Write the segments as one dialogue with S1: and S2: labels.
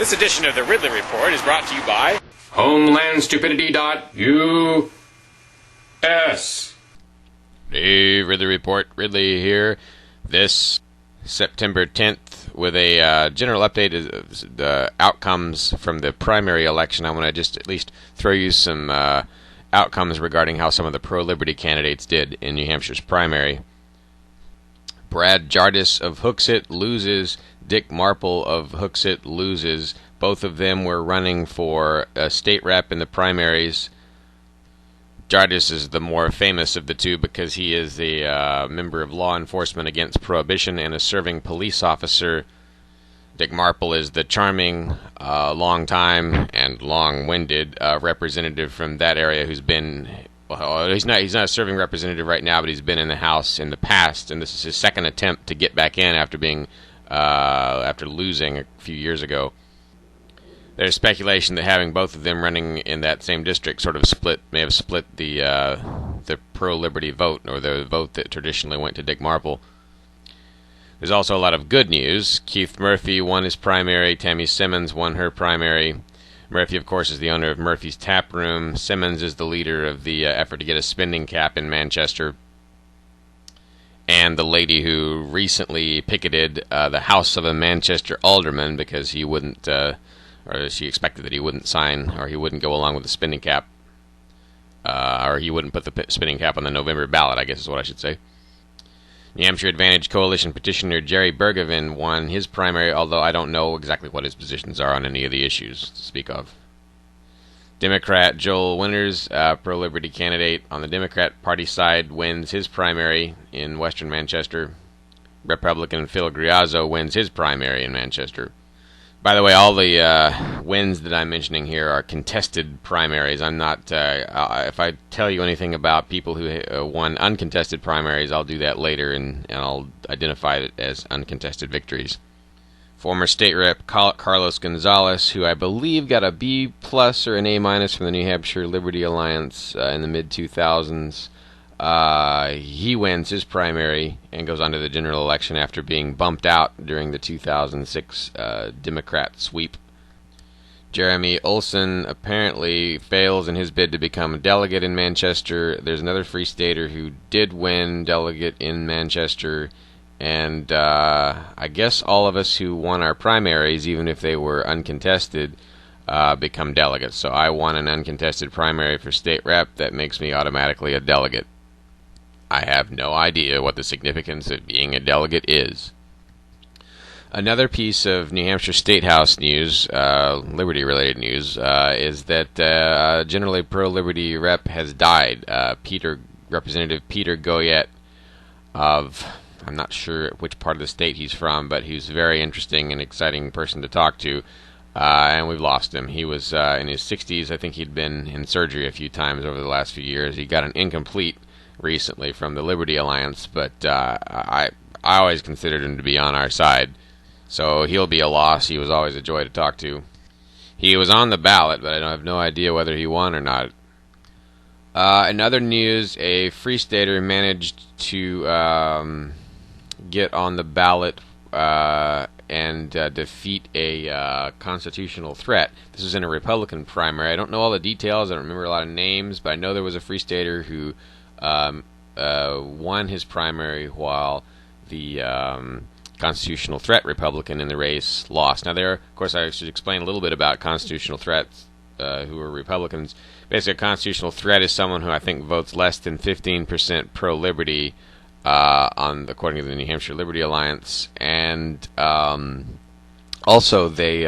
S1: This edition of the Ridley Report is brought to you by
S2: HomelandStupidity.us.
S3: The Ridley Report, Ridley here. This September 10th with a general update of the outcomes from the primary election. I want to just at least throw you some outcomes regarding how some of the pro-liberty candidates did in New Hampshire's primary. Brad Jardis of Hooksett loses. Dick Marple of Hooksett loses. Both of them were running for a state rep in the primaries. Jardis is the more famous of the two because he is a member of law enforcement against prohibition and a serving police officer. Dick Marple is the charming, long-time and long-winded representative from that area who's been... Well, he's not a serving representative right now, but he's been in the House in the past, and this is his second attempt to get back in after losing a few years ago. There's speculation that having both of them running in that same district may have split the pro-liberty vote, or the vote that traditionally went to Dick Marple. There's also a lot of good news. Keith Murphy won his primary. Tammy Simmons won her primary. Murphy, of course, is the owner of Murphy's Tap Room. Simmons is the leader of the effort to get a spending cap in Manchester. And the lady who recently picketed the house of a Manchester alderman because he wouldn't, or she expected that he wouldn't sign, or he wouldn't go along with the spending cap, or he wouldn't put the spending cap on the November ballot, I guess is what I should say. New Hampshire Advantage Coalition petitioner Jerry Bergevin won his primary, although I don't know exactly what his positions are on any of the issues to speak of. Democrat Joel Winters, pro-liberty candidate on the Democrat Party side, wins his primary in Western Manchester. Republican Phil Griazzo wins his primary in Manchester. By the way, all the wins that I'm mentioning here are contested primaries. I'm not. If I tell you anything about people who won uncontested primaries, I'll do that later, and I'll identify it as uncontested victories. Former state rep Carlos Gonzalez, who I believe got a B+ or an A- from the New Hampshire Liberty Alliance in the mid-2000s, he wins his primary and goes on to the general election after being bumped out during the 2006 Democrat sweep. Jeremy Olson apparently fails in his bid to become a delegate in Manchester. There's another Free Stater who did win delegate in Manchester, and I guess all of us who won our primaries, even if they were uncontested, become delegates. So I won an uncontested primary for state rep. That makes me automatically a delegate. I have no idea what the significance of being a delegate is. Another piece of New Hampshire State House news, liberty-related news, is that generally pro-liberty rep has died. Representative Peter Goyette of, I'm not sure which part of the state he's from, but he's a very interesting and exciting person to talk to, and we've lost him. He was in his 60s. I think he'd been in surgery a few times over the last few years. He got an incomplete recently from the Liberty Alliance, but I always considered him to be on our side, so he'll be a loss. He was always a joy to talk to. He was on the ballot, but I have no idea whether he won or not. In other news, a Free Stater managed to get on the ballot and defeat a constitutional threat. This was in a Republican primary. I don't know all the details. I don't remember a lot of names, but I know there was a Free Stater who won his primary while the constitutional threat Republican in the race lost. Now there, of course, I should explain a little bit about constitutional threats who are Republicans. Basically, a constitutional threat is someone who I think votes less than 15% pro-liberty according to the New Hampshire Liberty Alliance, and also they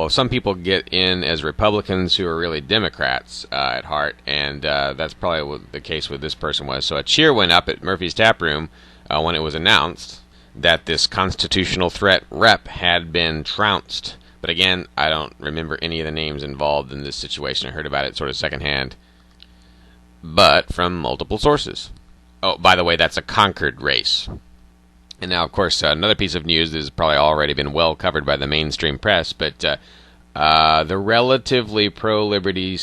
S3: some people get in as Republicans who are really Democrats at heart, and that's probably what the case with this person was. So a cheer went up at Murphy's Tap Room when it was announced that this constitutional threat rep had been trounced. But again, I don't remember any of the names involved in this situation. I heard about it sort of secondhand, but from multiple sources. Oh, by the way, that's a Concord race. And now, of course, another piece of news that has probably already been well covered by the mainstream press, but the relatively pro-liberty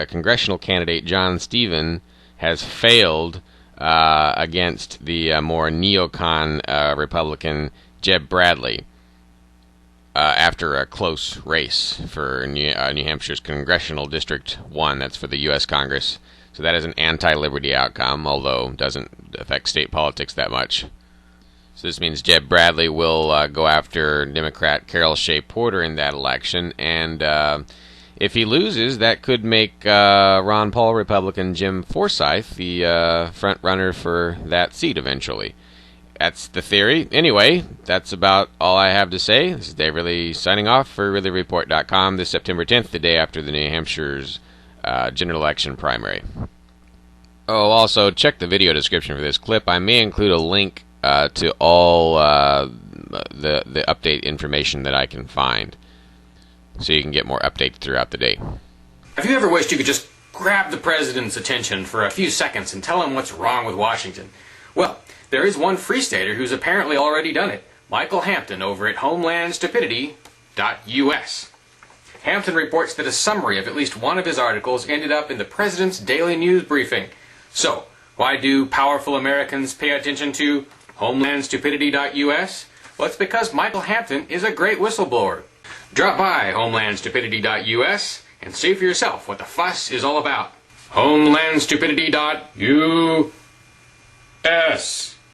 S3: congressional candidate John Stephen has failed against the more neocon Republican Jeb Bradley. after a close race for New Hampshire's Congressional District 1. That's for the U.S. Congress. So that is an anti-liberty outcome, although doesn't affect state politics that much. So this means Jeb Bradley will go after Democrat Carol Shea-Porter in that election, and if he loses, that could make Ron Paul Republican Jim Forsyth the front runner for that seat eventually. That's the theory. Anyway, that's about all I have to say. This is Dave Ridley signing off for RidleyReport.com this September 10th, the day after the New Hampshire's general election primary. Oh, also, check the video description for this clip. I may include a link to all the update information that I can find, so you can get more updates throughout the day.
S1: Have you ever wished you could just grab the president's attention for a few seconds and tell him what's wrong with Washington? Well, there is one Free Stater who's apparently already done it. Michael Hampton over at homelandstupidity.us. Hampton reports that a summary of at least one of his articles ended up in the president's daily news briefing. So, why do powerful Americans pay attention to homelandstupidity.us? Well, it's because Michael Hampton is a great whistleblower. Drop by homelandstupidity.us and see for yourself what the fuss is all about. homelandstupidity.us